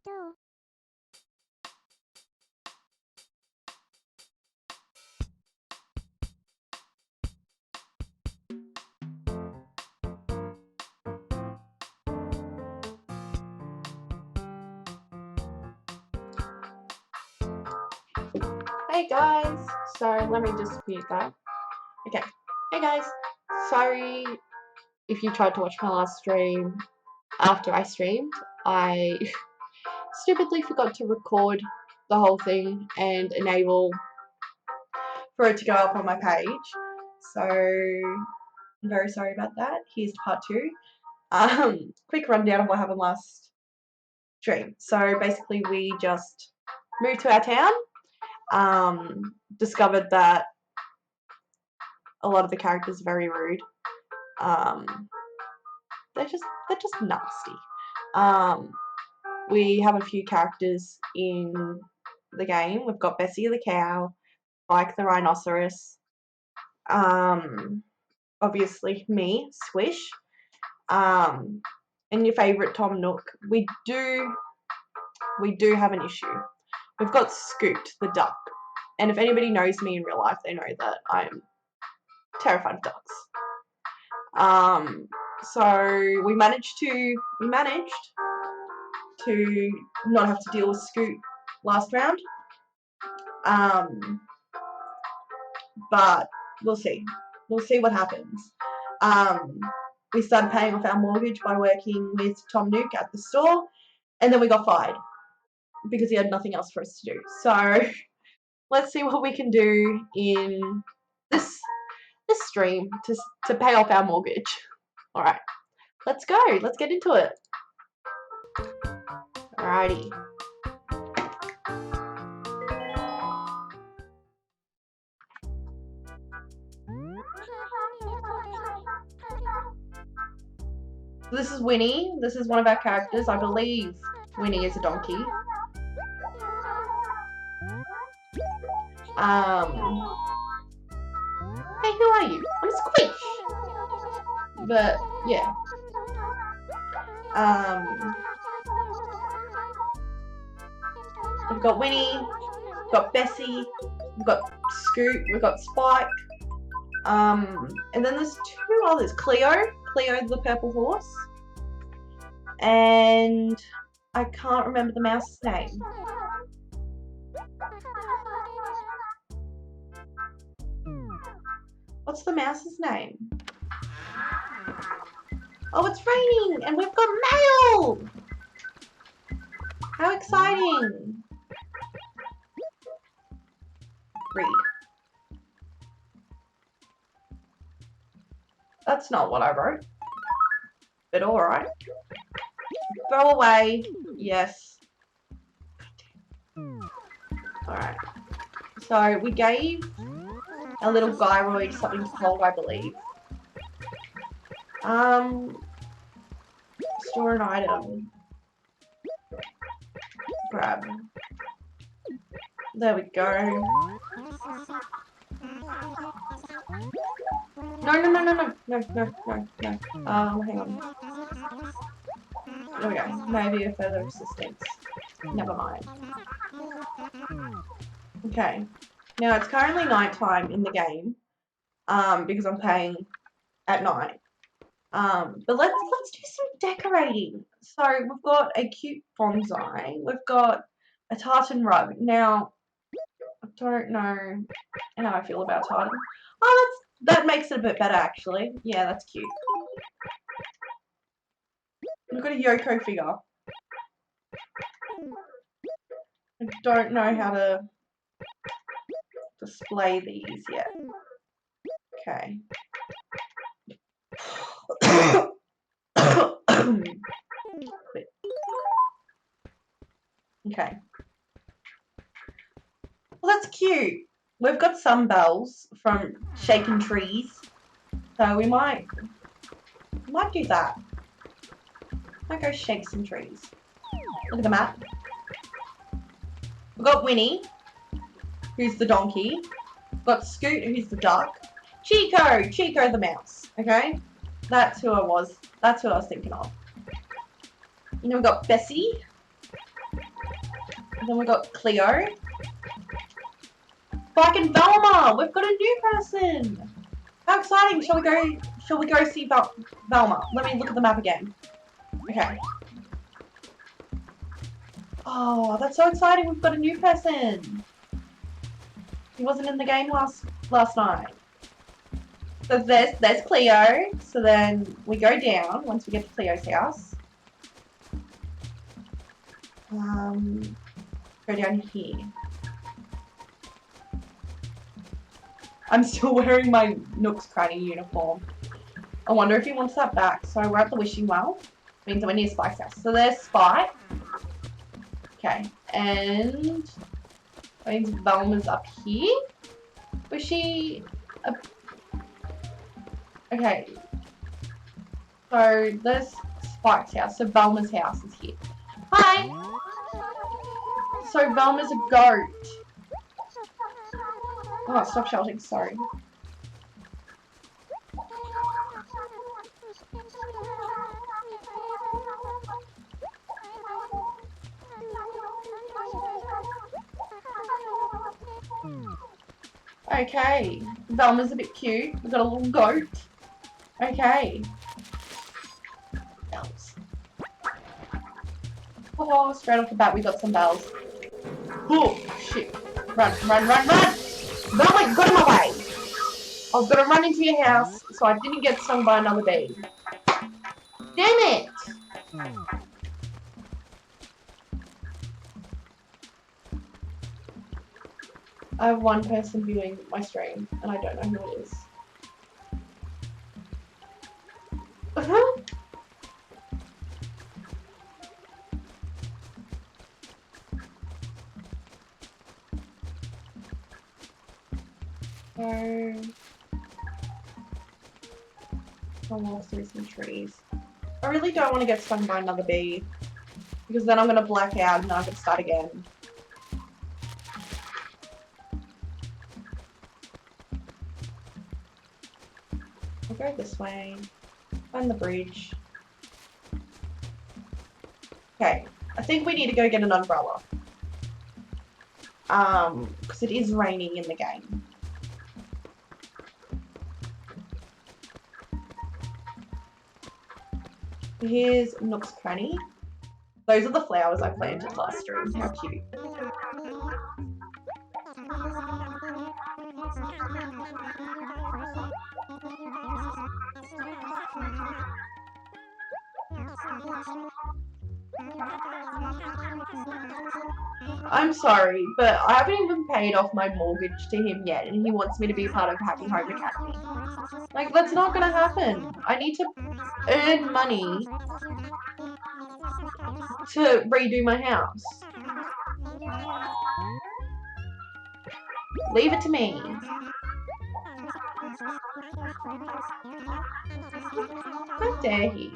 Hey guys, so let me just mute that. Okay, hey guys, sorry if you tried to watch my last stream after I streamed. I stupidly forgot to record the whole thing and enable for it to go up on my page. So I'm very sorry about that. Here's part 2. Quick rundown of what happened last stream. So basically we just moved to our town, discovered that a lot of the characters are very rude. They're just nasty. We have a few characters in the game. We've got Bessie the cow, Spike the rhinoceros, obviously me, Swish, and your favourite Tom Nook. We do have an issue. We've got Scoot the duck, and if anybody knows me in real life, they know that I'm terrified of ducks. So we managed to not have to deal with Scoot last round. But we'll see. We'll see what happens. We started paying off our mortgage by working with Tom Nook at the store, and then we got fired because he had nothing else for us to do. So let's see what we can do in this stream to pay off our mortgage. All right, let's go. Let's get into it. Alrighty. This is Winnie. This is one of our characters. I believe Winnie is a donkey. Hey, who are you? I'm Squish. But yeah. We've got Winnie, we've got Bessie, we've got Scoot, we've got Spike, and then there's 2 others. Cleo the purple horse, and I can't remember the mouse's name. What's the mouse's name? Oh, it's raining, and we've got mail! How exciting! Read. That's not what I wrote. But alright. Throw away. Yes. Alright. So we gave a little gyroid something to hold, I believe. Store an item. Grab. There we go. No. Hang on. There we go. Maybe a further assistance. Never mind. Okay. Now it's currently nighttime in the game, because I'm playing at night. But let's do some decorating. So we've got a cute bonsai. We've got a tartan rug. Now, I don't know how I feel about tartan. Oh, that makes it a bit better actually. Yeah, that's cute. We've got a Yoko figure. I don't know how to display these yet. Okay. Okay. Well, that's cute. We've got some bells from Shaken Trees, so we might do that. Might go shake some trees. Look at the map. We've got Winnie, who's the donkey. We've got Scoot, who's the duck. Chico the mouse. Okay, that's who I was. That's who I was thinking of. And then we've got Bessie, And then we got Cleo. Spike and Velma! We've got a new person! How exciting! Shall we go see Velma? Let me look at the map again. Okay. Oh, that's so exciting! We've got a new person! He wasn't in the game last night. So there's Cleo. So then we go down once we get to Cleo's house. Go down here. I'm still wearing my Nook's Cranny uniform. I wonder if he wants that back. So we're at the wishing well. Means we're near Spike's house. So there's Spike. Okay, and that means Velma's up here. Was she? Okay. So there's Spike's house. So Velma's house is here. Hi. So Velma's a goat. Oh, stop shouting. Sorry. Okay, Velma's a bit cute. We've got a little goat. Okay. Bells. Oh, straight off the bat, we got some bells. Oh, shit. Run, run, run, run! Velma, got in my way! I was gonna run into your house so I didn't get stung by another bee. Damn it! I have one person viewing my stream, and I don't know who it is. So, I'll walk through some trees. I really don't want to get stung by another bee, because then I'm going to black out and I can start again. I'll go this way, find the bridge. Okay, I think we need to go get an umbrella. Because it is raining in the game. Here's Nook's Cranny. Those are the flowers I planted last stream. How cute. I'm sorry, but I haven't even paid off my mortgage to him yet, and he wants me to be part of Happy Home Academy. Like, that's not gonna happen. I need to earn money to redo my house. Leave it to me. How dare he?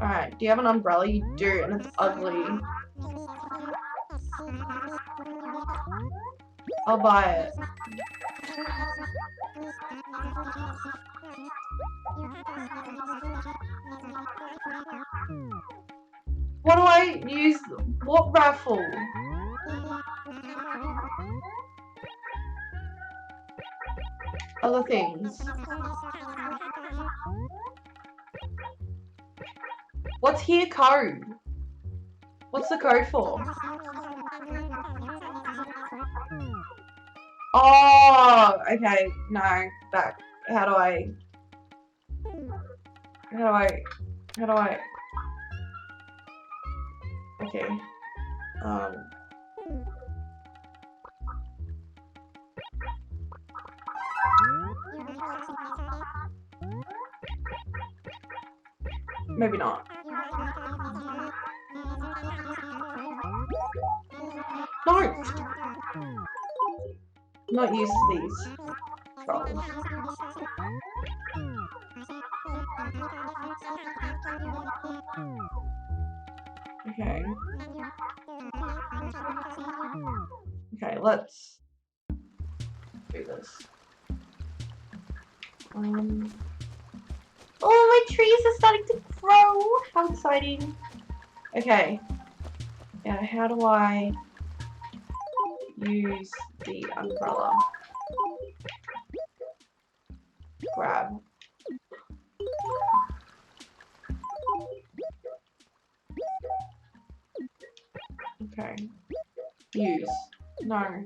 Alright, do you have an umbrella? You do, and it's ugly. I'll buy it. What do I use? What raffle? Other things. What's here code? What's the code for? Oh, okay. No, back. How do I? Okay. Maybe not. No! Not used to these trolls. Okay. Okay, let's do this. Oh, my trees are starting to grow. How exciting. Okay. Now, how do I use the umbrella? Grab. Okay. Use. No.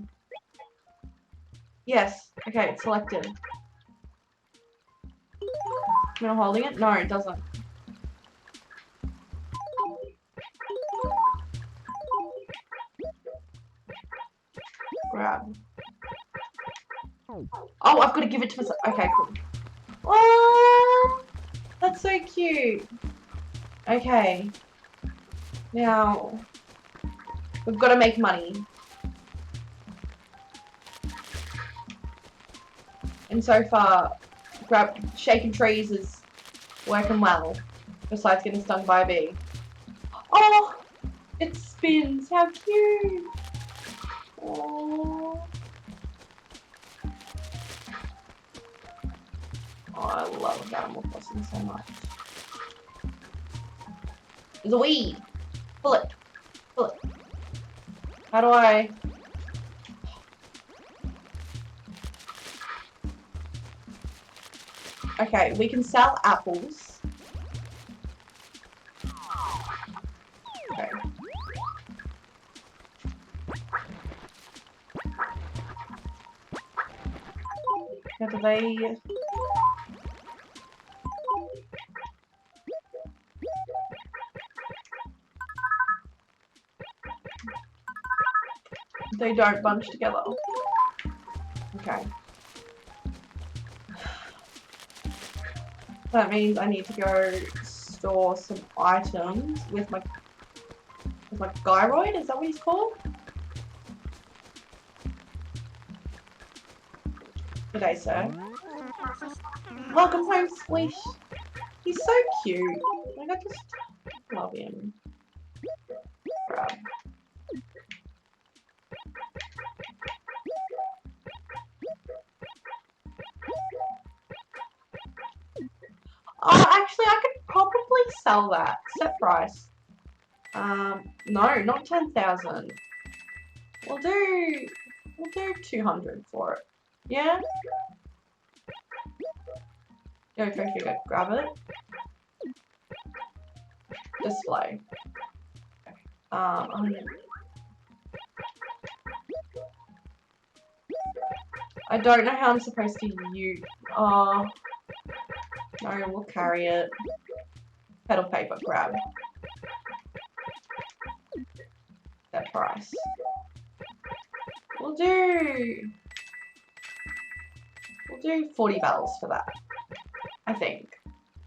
Yes. Okay, it's selected. Am I holding it? No, it doesn't. Grab. Oh, I've got to give it to myself. Okay, cool. Oh, that's so cute. Okay. Now, we've got to make money. And so far, shaking trees is working well. Besides getting stung by a bee. Oh, it spins. How cute. Oh. Oh, I love Animal Crossing so much. There's a weed. Pull it. Pull it. How do I... Okay, we can sell apples. Okay. How do they... They don't bunch together. Okay. That means I need to go store some items with my gyroid, is that what he's called? G'day, sir. Welcome home, Squish. He's so cute. Like, I just love him. Grab. Oh, actually, I could probably sell that. Set price. No, not 10,000. We'll do 200 for it. Yeah? Go figure. Grab it. Display. I don't know how I'm supposed to use. Oh, no, we'll carry it. Pedal paper, grab. That price. We'll do 40 bells for that. I think.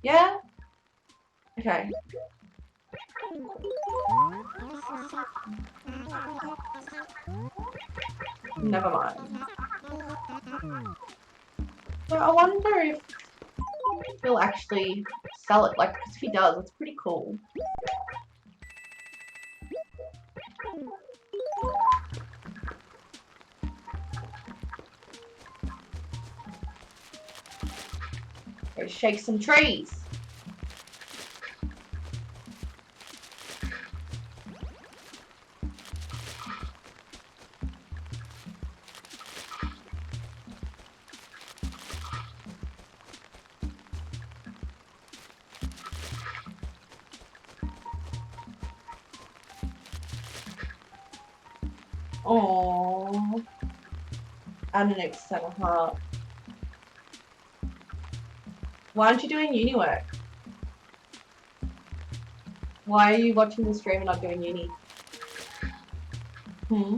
Yeah? Okay. Never mind. So I wonder if he'll actually sell it. Like, because if he does, it's pretty cool. Go shake some trees. Aww. And an external heart. Why aren't you doing uni work? Why are you watching the stream and not doing uni? Hmm?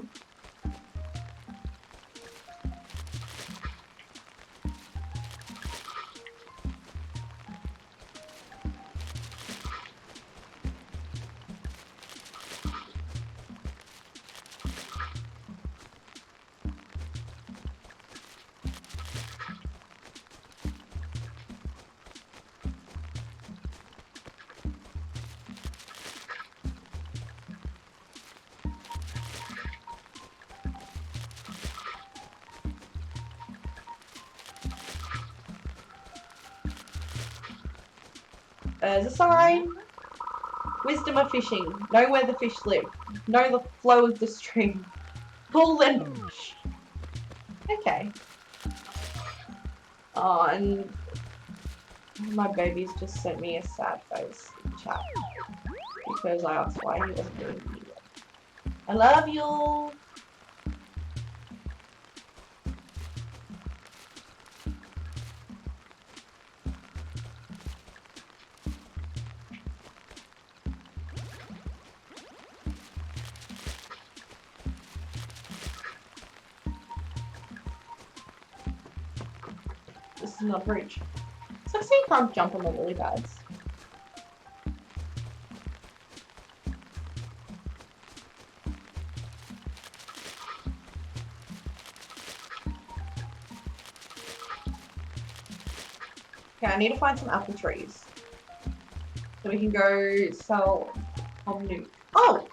There's a sign. Wisdom of fishing. Know where the fish live. Know the flow of the stream. Pull and push. Okay. Oh, and my baby's just sent me a sad face in chat because I asked why he wasn't doing the video. I love you. This is not a bridge. So you can't jump on the lily pads. Okay, I need to find some apple trees. So we can go sell new. Oh!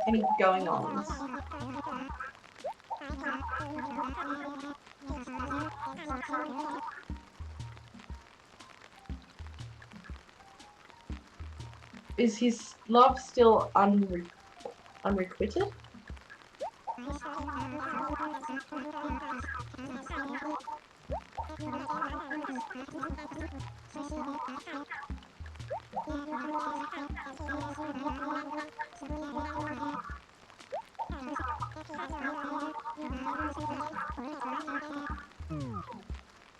Any going ons? Is his love still unrequited?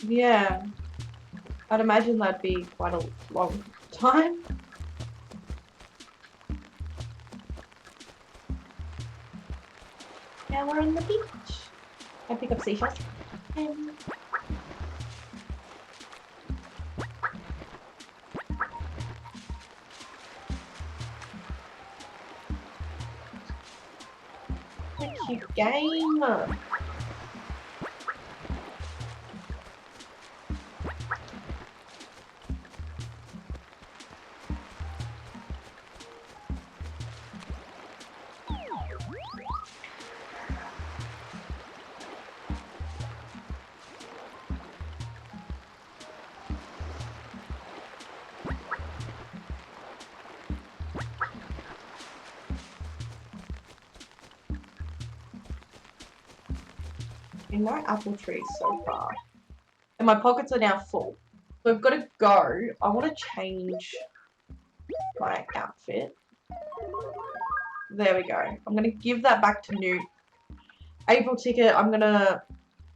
Yeah, I'd imagine that'd be quite a long time. Now we're on the beach. I pick up seashells. A cute game. No apple trees so far. And my pockets are now full. So I've got to go. I want to change my outfit. There we go. I'm going to give that back to Newt. April ticket I'm going to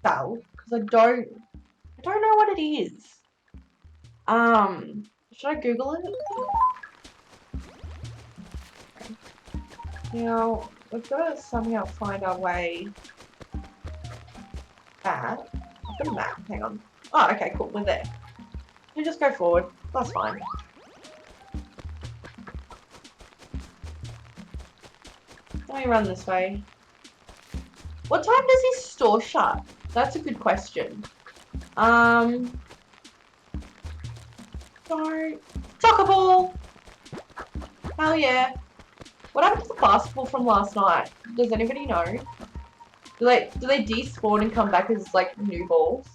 sell. Because I don't know what it is. Should I Google it? Okay. Now, we've got to somehow find our way back. I've got a map. Hang on. Oh, okay, cool. We're there. You just go forward. That's fine. Let me run this way. What time does his store shut? That's a good question. Sorry. Soccer ball! Hell yeah. What happened to the basketball from last night? Does anybody know? Do they despawn and come back as like new balls?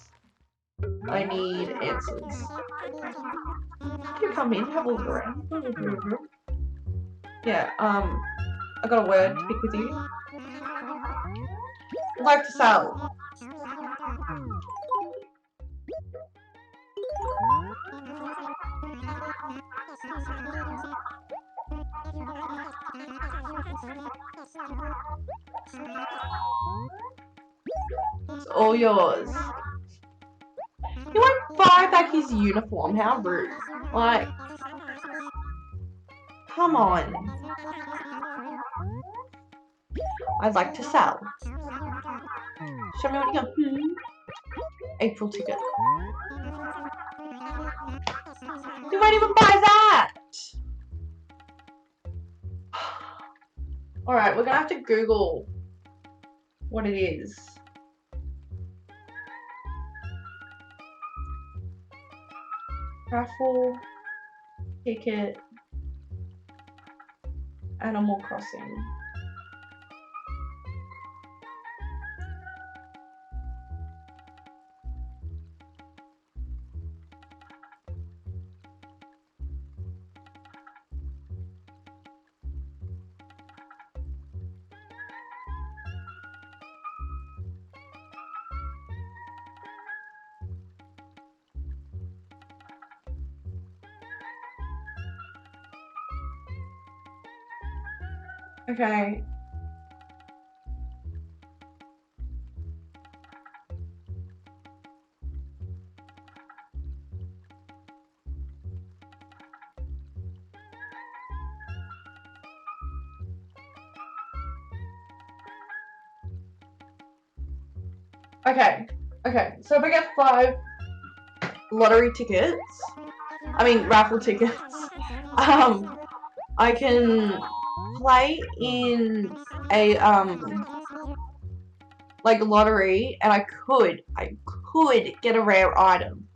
I need answers. Can you come in? Have a look around. Yeah, I got a word to pick with you. I'd like to sell. It's all yours. He won't buy back his uniform. How rude. Like, come on. I'd like to sell. Show me what you got. April ticket. He won't even buy that. Alright, we're gonna have to Google what it is. Raffle ticket Animal Crossing. Okay. Okay, so if I get 5 lottery tickets, I mean raffle tickets, I can play in a like lottery, and I could get a rare item.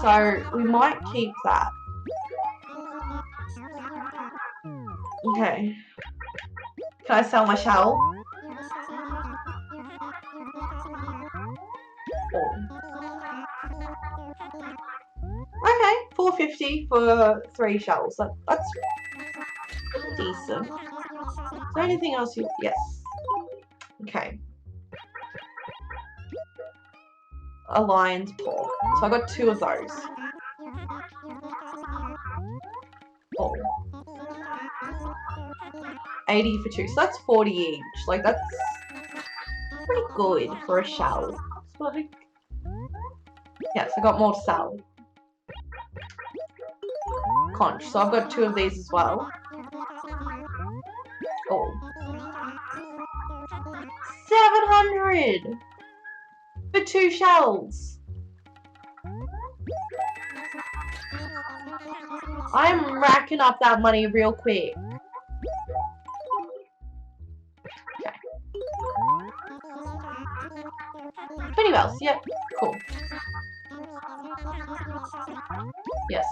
So we might keep that. Okay. Can I sell my shell? Okay, 450 for 3 shells. That's decent. Is there anything else you... Yes. Okay. A lion's paw. So I got 2 of those. Oh. 80 for 2. So that's 40 each. Like, that's pretty good for a shell. Like, yes, I got more to sell. Conch. So I've got 2 of these as well. Oh. 700 for 2 shells. I'm racking up that money real quick. Okay. 20 bells. Yep. Cool. Yes.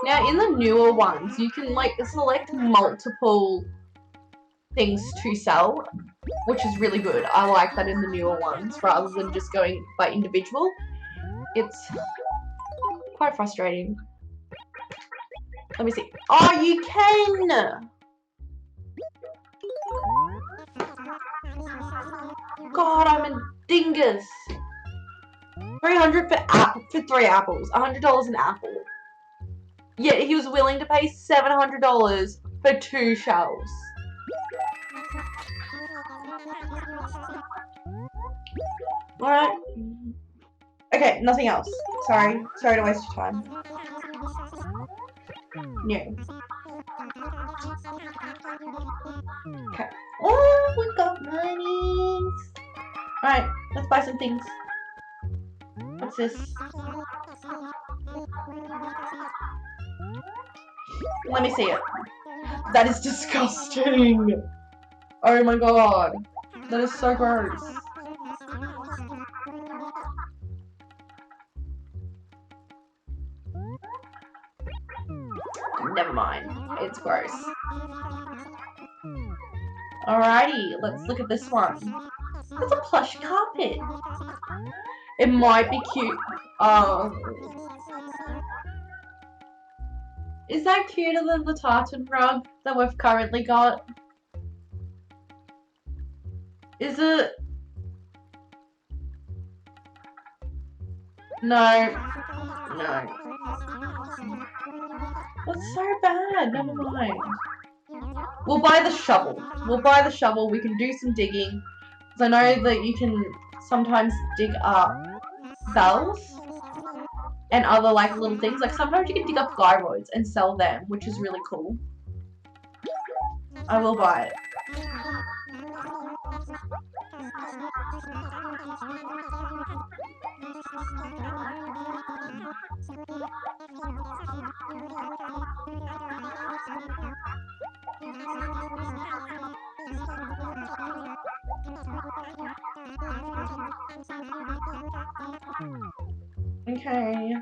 Now in the newer ones, you can like select multiple things to sell, which is really good. I like that in the newer ones rather than just going by individual. It's quite frustrating. Let me see. Oh, you can! God, I'm a dingus. 300 for 3 apples. $100 an apple. Yet he was willing to pay $700 for 2 shells. Alright. Okay, nothing else. Sorry to waste your time. No. Okay. Oh, we got money. Alright, let's buy some things. What's this? Let me see it. That is disgusting. Oh my god. That is so gross. Never mind. It's gross. Alrighty, let's look at this one. That's a plush carpet. It might be cute. Is that cuter than the tartan rug that we've currently got? Is it? No. No. That's so bad. Never mind. We'll buy the shovel. We can do some digging. Because I know that you can sometimes dig up bells and other like little things. Like sometimes you can dig up guy roads and sell them, which is really cool. I will buy it. Okay.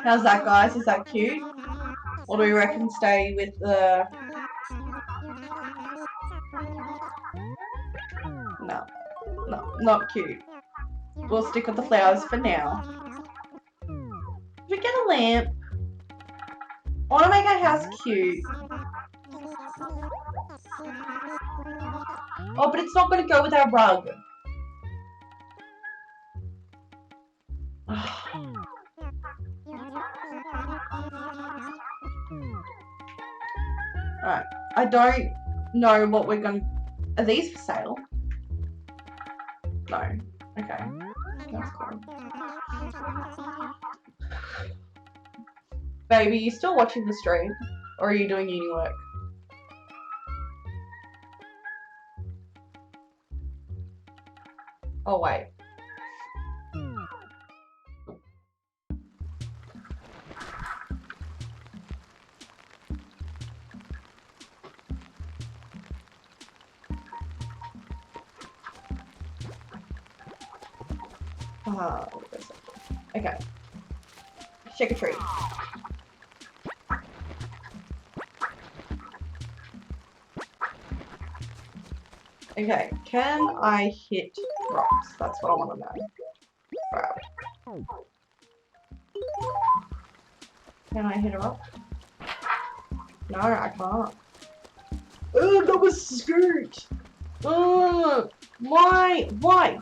How's that, guys? Is that cute? Or do we reckon stay with the... No. No, not cute. We'll stick with the flowers for now. Did we get a lamp? I want to make our house cute. Oh, but it's not going to go with our rug. Alright, I don't know what we're going to... Are these for sale? No. Okay. That's cool. Baby, you still watching the stream? Or are you doing uni work? Oh, wait. Okay. Shake a tree. Okay, can I hit rocks? That's what I want to know. Wow. Can I hit a rock? No, I can't. Oh, that was skirt! Why? Why?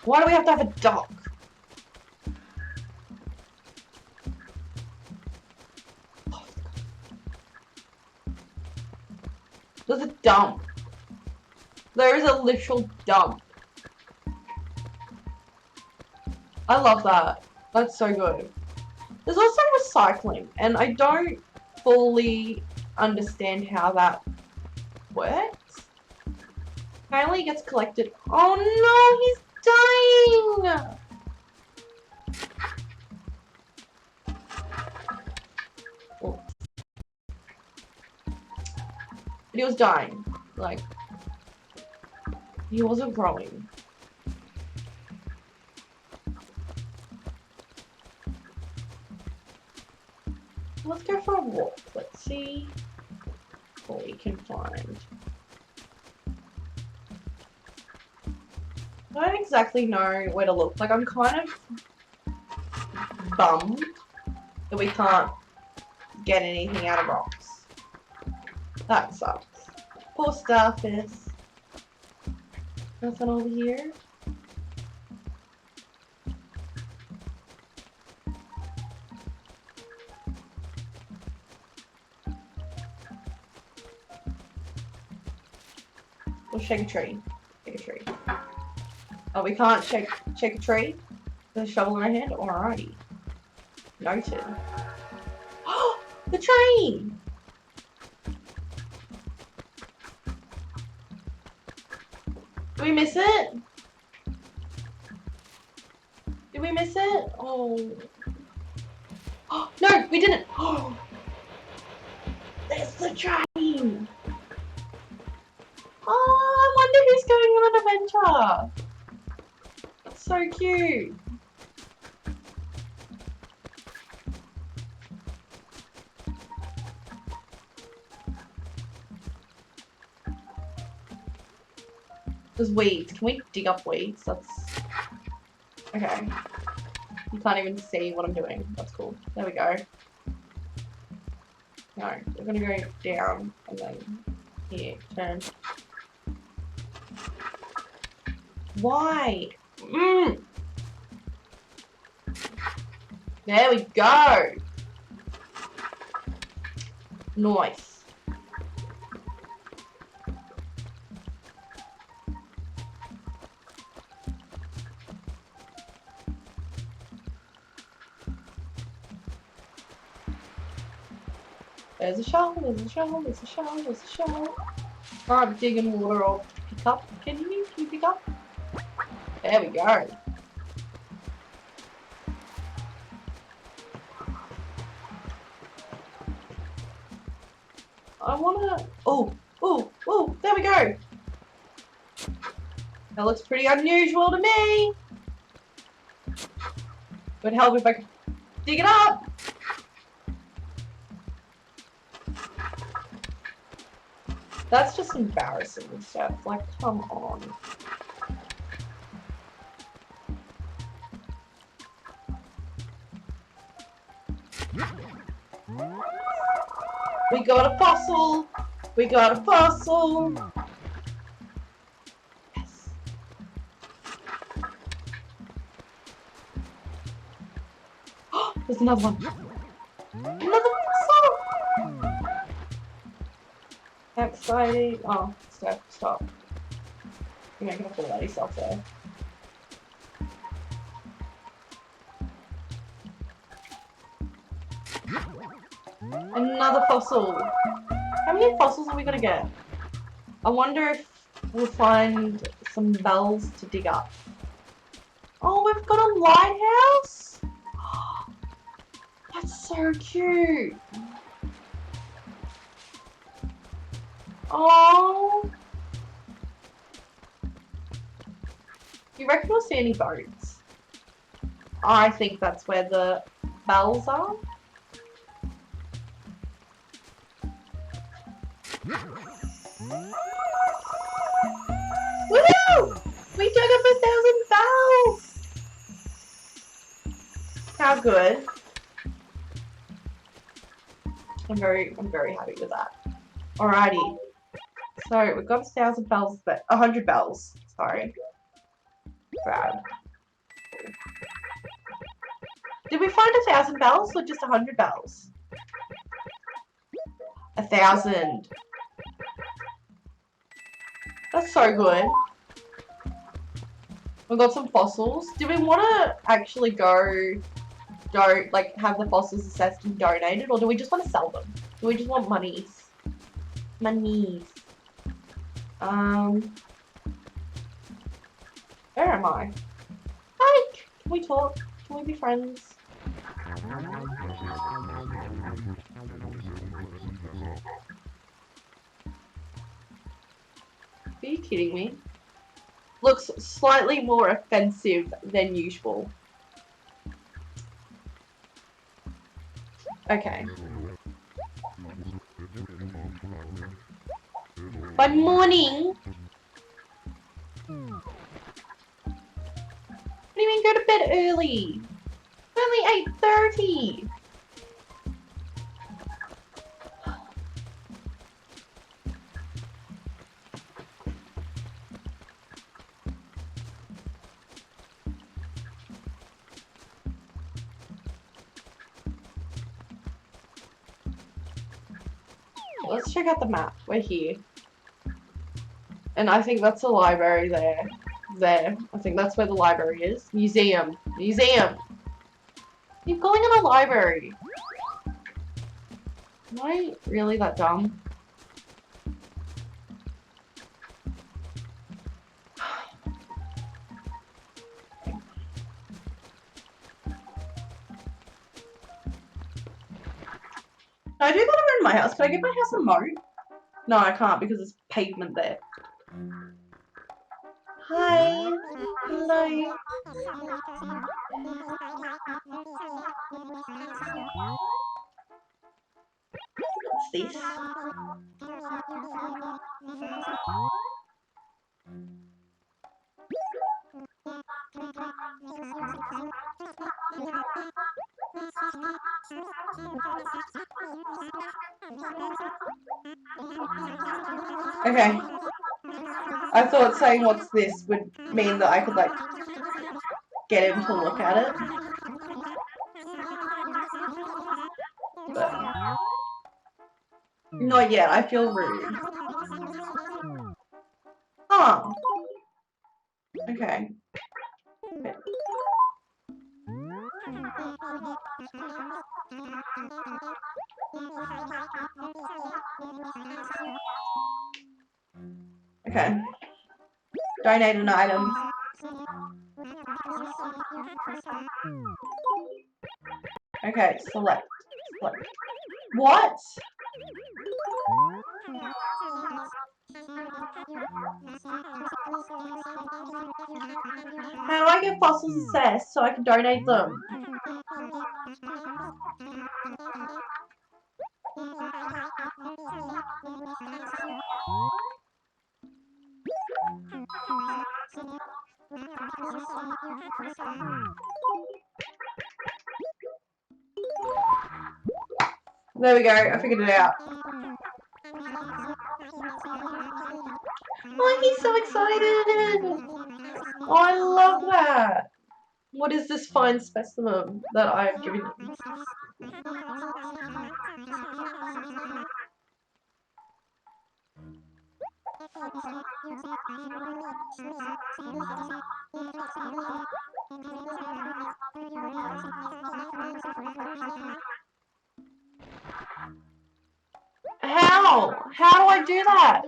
Why do we have to have a dock? There's a dump. There is a literal dump. I love that. That's so good. There's also recycling, and I don't fully understand how that works. Apparently it gets collected. Oh no, he's dying! Oh. But he was dying. Like, he wasn't growing. Let's go for a walk. Let's see what we can find. I don't exactly know where to look. Like, I'm kind of bummed that we can't get anything out of rocks. That sucks. Poor starfish. Nothing over here. We'll shake a tree. Shake a tree. Oh, we can't shake a tree with a shovel in our hand? Alrighty. Noted. Oh, the train! Did we miss it? Did we miss it? Oh. Oh, no, we didn't. Oh, there's the train. Oh, I wonder who's going on an adventure. That's so cute. There's weeds. Can we dig up weeds? That's... Okay. You can't even see what I'm doing. That's cool. There we go. No, we're gonna go down and then here, turn. Why? There we go. Nice. There's a shovel, there's a shovel, there's a shovel, there's a shovel. Alright, digging water, I'll pick up. Can you pick up? There we go. I wanna... Oh, there we go. That looks pretty unusual to me. Would help if I could Dig it up! That's just embarrassing stuff. Like, come on. We got a fossil! We got a fossil! Yes. There's another one. Another fossil! Exciting. Oh, stop. You're making a fool out of yourself there. Another fossil. How many fossils are we gonna get? I wonder if we'll find some bells to dig up. Oh, we've got a lighthouse? That's so cute. Oh. You reckon we'll see any boats? I think that's where the bells are. Woohoo! We dug up 1,000 bells! How good. I'm very happy with that. Alrighty. So we've got 1,000 bells, but 100 bells. Sorry. Bad. Did we find 1,000 bells or just 100 bells? 1,000. That's so good. We've got some fossils. Do we want to actually like have the fossils assessed and donated, or do we just want to sell them? Do we just want monies? Monies. Where am I? Hi! Can we talk? Can we be friends? Are you kidding me? Looks slightly more offensive than usual. Okay. By morning. What do you mean go to bed early? It's only 8:30. Let's check out the map. We're here. And I think that's the library there. There. I think that's where the library is. Museum. Museum! You're calling it a library. Am I really that dumb? Can I do that around my house? Can I give my house a moat? No, I can't because there's pavement there. Hi. Hello. What's this? Okay. I thought saying what's this would mean that I could like get him to look at it. But not yet, I feel rude. Oh. Okay. Okay. Donate an item. Okay, select. What? How do I get fossils assessed so I can donate them? There we go, I figured it out. Oh, he's so excited! Oh, I love that! What is this fine specimen that I've given him? How? How do I do that?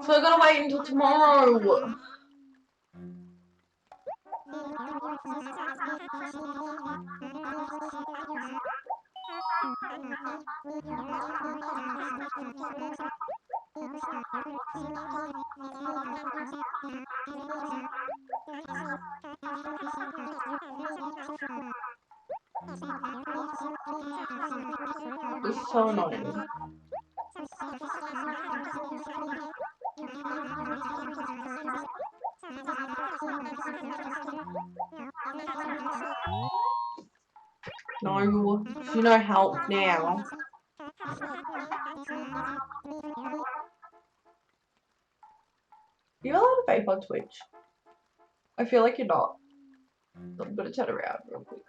So I gotta wait until tomorrow. This is so annoying. No, you no help now. You're allowed to vape on Twitch. I feel like you're not. So I'm gonna turn around real quick.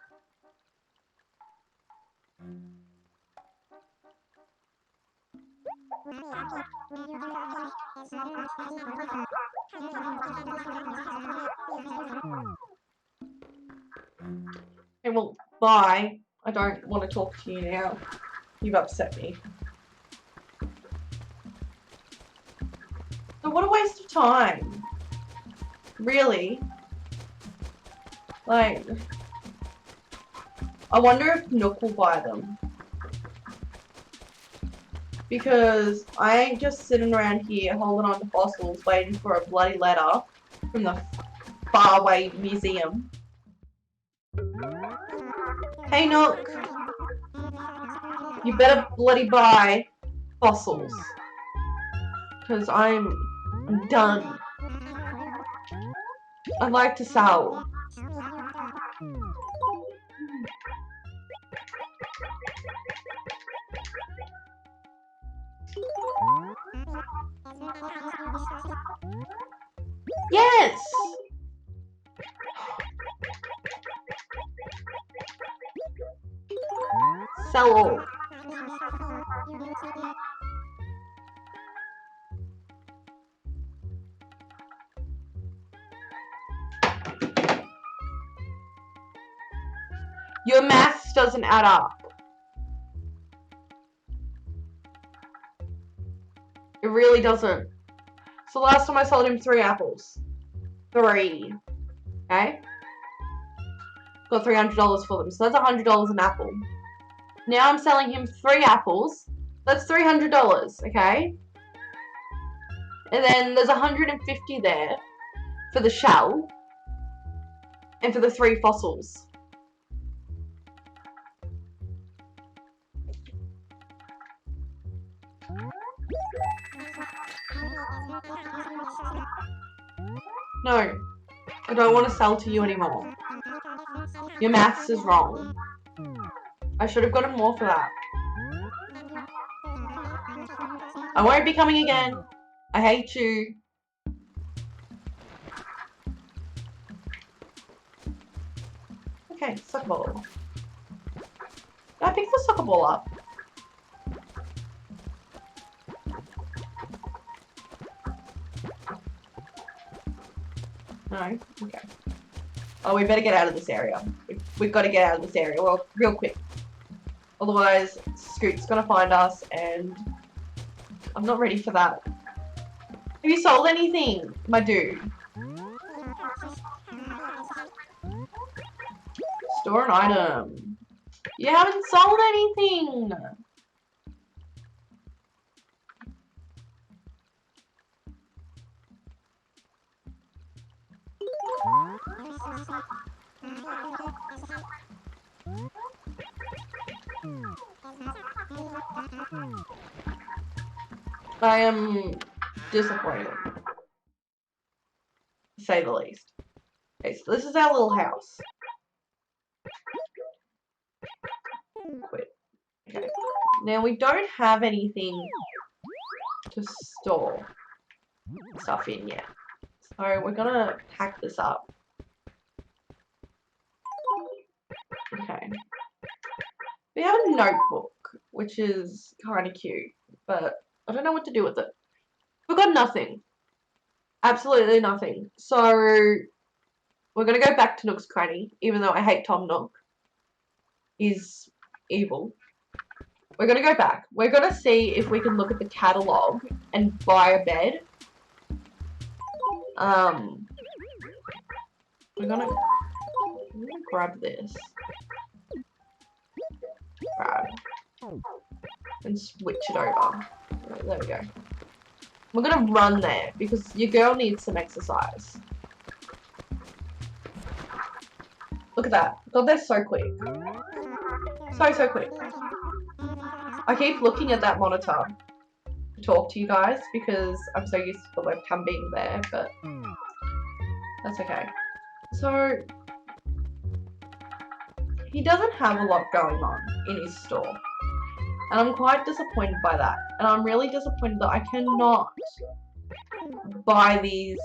Okay, well, bye. I don't want to talk to you now. You've upset me. So what a waste of time. Really? Like, I wonder if Nook will buy them. Because I ain't just sitting around here holding on to fossils waiting for a bloody letter from the faraway museum. Hey Nook, you better bloody buy fossils. Because I'm done. I'd like to sell. Yes! Sell all. Your maths doesn't add up. It really doesn't. So last time I sold him 3 apples. 3. Okay? Got $300 for them. So that's $100 an apple. Now I'm selling him 3 apples. That's $300, okay? And then there's 150 there for the shell and for the 3 fossils. No, I don't want to sell to you anymore. Your maths is wrong. I should have gotten more for that. I won't be coming again. I hate you. Okay, soccer ball. Did I pick the soccer ball up? No? Okay. Oh, we better get out of this area. We've got to get out of this area. Well, real quick. Otherwise, Scoot's gonna find us and I'm not ready for that. Have you sold anything, my dude? Store an item. You haven't sold anything! I am disappointed, to say the least. Okay, so this is our little house. Quit. Okay. Now we don't have anything to store stuff in yet. So we're gonna pack this up. Okay. We have a notebook, which is kind of cute, but I don't know what to do with it. We've got nothing. Absolutely nothing. So we're gonna go back to Nook's Cranny, even though I hate Tom Nook. He's evil. We're gonna go back. We're gonna see if we can look at the catalogue and buy a bed. We're gonna grab this. Grab. And switch it over. There we go. We're gonna run there because your girl needs some exercise. Look at that. God, they're so quick. So quick. I keep looking at that monitor to talk to you guys because I'm so used to the webcam being there, but that's okay. So, he doesn't have a lot going on in his store. And I'm quite disappointed by that. And I'm really disappointed that I cannot buy these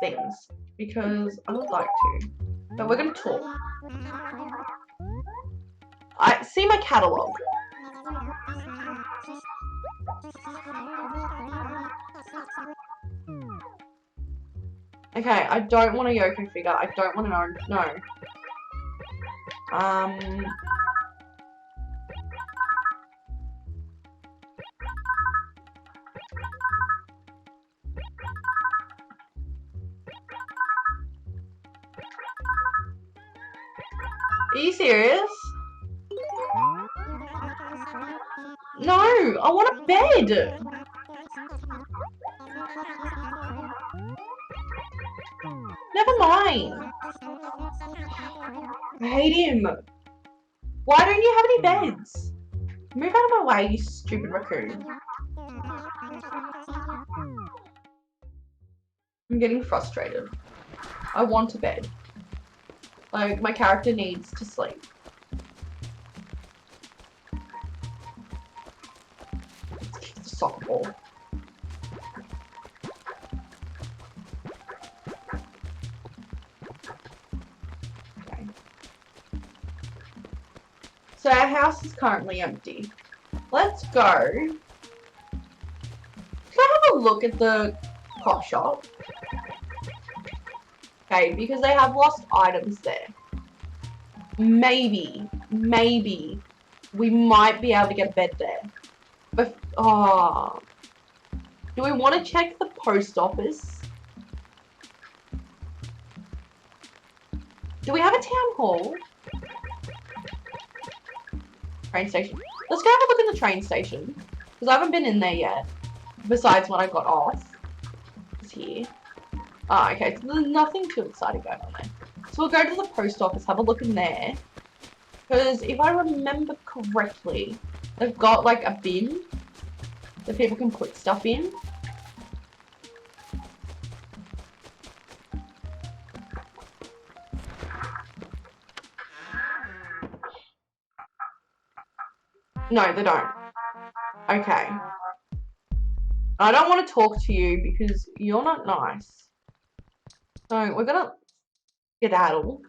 things because I would like to. But we're going to talk. I see my catalogue. Okay, I don't want a Yoko figure. I don't want an orange. No. Are you serious? No, I want a bed. Never mind. I hate him. Why don't you have any beds? Move out of my way, you stupid raccoon. I'm getting frustrated. I want a bed. Like, my character needs to sleep. Let's kick the soccer ball. Okay. So our house is currently empty. Let's go. Can I have a look at the pop shop? Okay, because they have lost items there. Maybe we might be able to get a bed there. But, do we want to check the post office? Do we have a town hall? Train station. Let's go have a look in the train station. Because I haven't been in there yet. Besides when I got off. It's here. Ah, okay. So there's nothing too exciting going on there. So we'll go to the post office, have a look in there. Because if I remember correctly, they've got like a bin that people can put stuff in. No, they don't. Okay. I don't want to talk to you because you're not nice. So we're gonna skedaddle.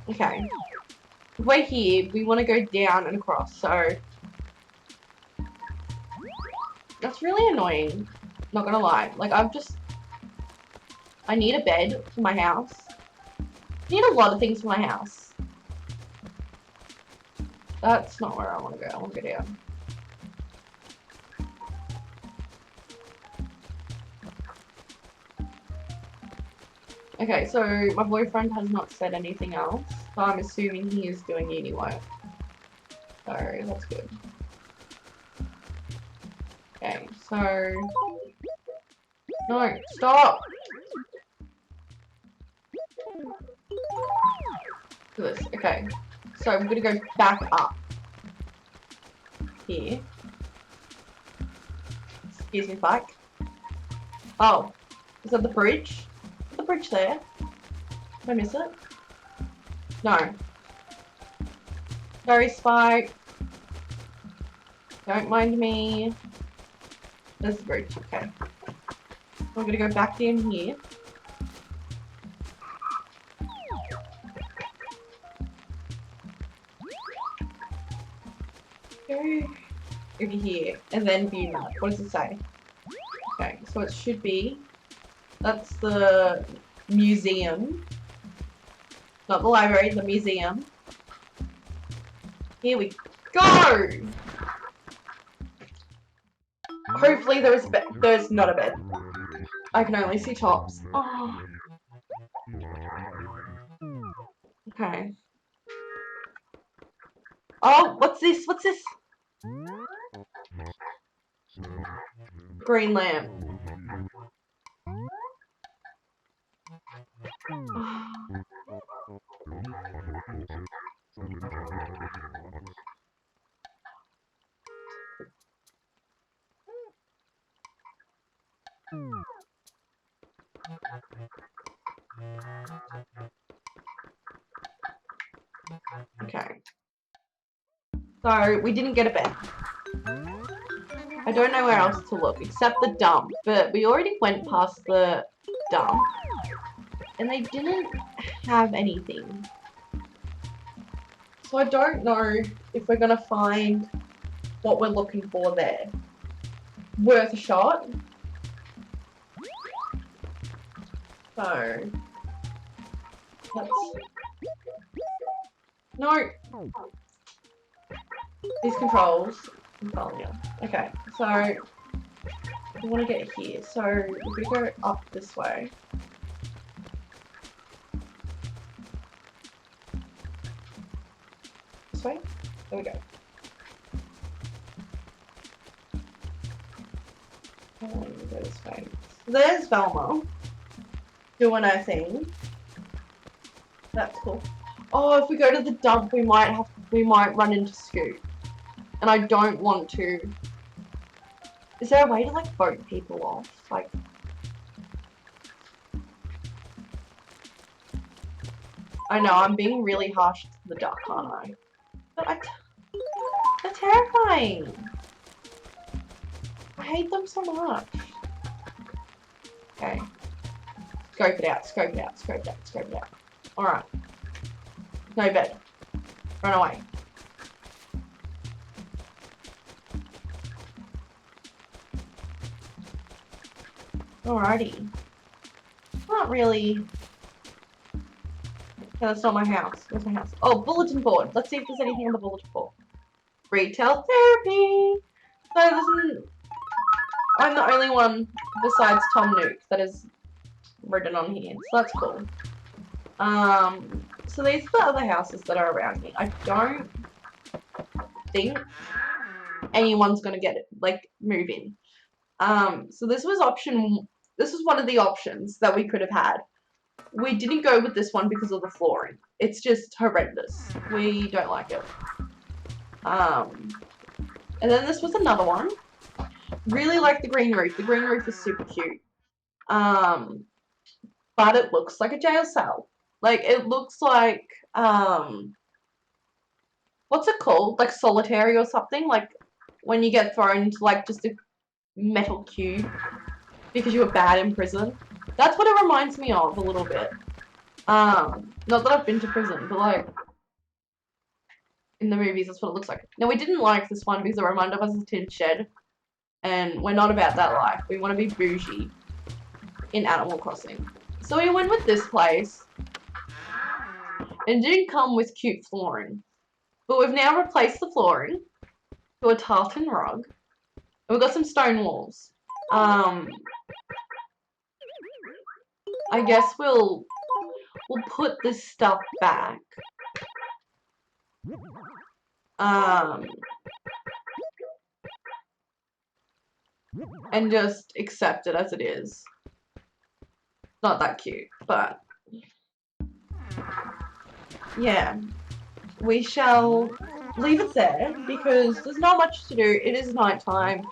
Okay. If we're here, we want to go down and across, so that's really annoying. Not gonna lie. Like, I need a bed for my house. I need a lot of things for my house. That's not where I want to go. I want to go down. Okay, so my boyfriend has not said anything else, so I'm assuming he is doing uni work. So, that's good. Okay, so... No, stop! This. Okay. So I'm gonna go back up here. Excuse me, bike. Oh, is that the bridge? Is the bridge there? Did I miss it? No. Sorry, Spike. Don't mind me. There's the bridge. Okay. I'm gonna go back in here. Go over here and then view map. What does it say? Okay, so it should be. That's the museum. Not the library, the museum. Here we go! Hopefully there's a bed. There's not a bed. I can only see tops. Oh. Okay. Oh, what's this? What's this? Green lamp. Okay. So, we didn't get a bed. I don't know where else to look, except the dump. But we already went past the dump. And they didn't have anything. So I don't know if we're gonna find what we're looking for there. Worth a shot. So... let's... No! These controls. Okay, so... we want to get here. So, we're gonna go up this way. This way? There we go. Go this way. So there's Velma doing her thing. That's cool. Oh, if we go to the dump, we might run into Scoot, and I don't want to. Is there a way to like vote people off? Like, I know I'm being really harsh to the duck, aren't I? But they're terrifying. I hate them so much. Okay. Scope it out, scope it out, scope it out, scope it out. Alright. No bed. Run away. Alrighty. Not really. Okay, that's not my house. Where's my house? Oh, bulletin board. Let's see if there's anything on the bulletin board. Retail therapy. So this is... I'm the only one besides Tom Nook that is written on here. So that's cool. So these are the other houses that are around me. I don't think anyone's gonna get it, like, move in. So this was one of the options that we could have had. We didn't go with this one because of the flooring. It's just horrendous. We don't like it. And then this was another one. Really like the green roof. The green roof is super cute. But it looks like a jail cell. Like, it looks like, what's it called? Like solitary or something? Like, when you get thrown into, like, just a metal cube because you were bad in prison. That's what it reminds me of a little bit. Not that I've been to prison, but, like, in the movies, that's what it looks like. Now, we didn't like this one because it reminded us of a tin shed. And we're not about that life. We want to be bougie in Animal Crossing. So we went with this place. It didn't come with cute flooring. But we've now replaced the flooring to a tartan rug. And we've got some stone walls. I guess we'll put this stuff back. And just accept it as it is. Not that cute, but yeah, we shall leave it there because there's not much to do. It is night time.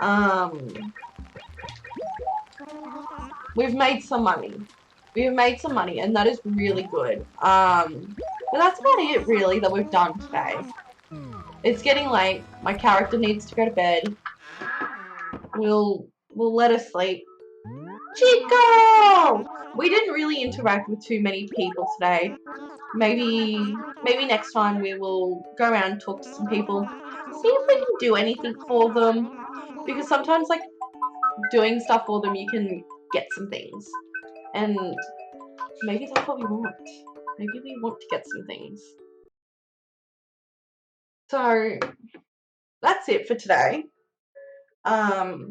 Um, we've made some money. We've made some money, and that is really good. But that's about it, really, that we've done today. It's getting late. My character needs to go to bed. We'll let her sleep. Chico! We didn't really interact with too many people today. Maybe next time we will go around and talk to some people. See if we can do anything for them. Because sometimes, like, doing stuff for them, you can get some things. And maybe that's what we want. Maybe we want to get some things. So, that's it for today. I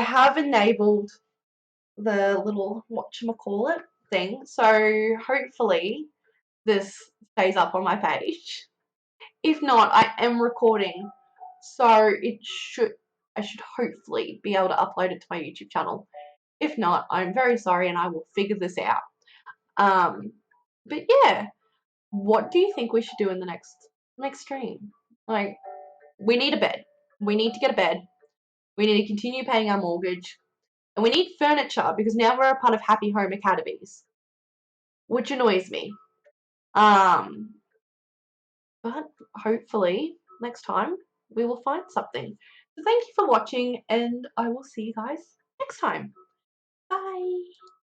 have enabled the little whatchamacallit thing, so hopefully this stays up on my page. If not, I am recording, so I should hopefully be able to upload it to my YouTube channel. If not, I'm very sorry and I will figure this out. But yeah, what do you think we should do in the next stream? Like, we need a bed. We need to get a bed. We need to continue paying our mortgage. And we need furniture because now we're a part of Happy Home Academies, which annoys me. But hopefully next time we will find something. So thank you for watching and I will see you guys next time. Bye.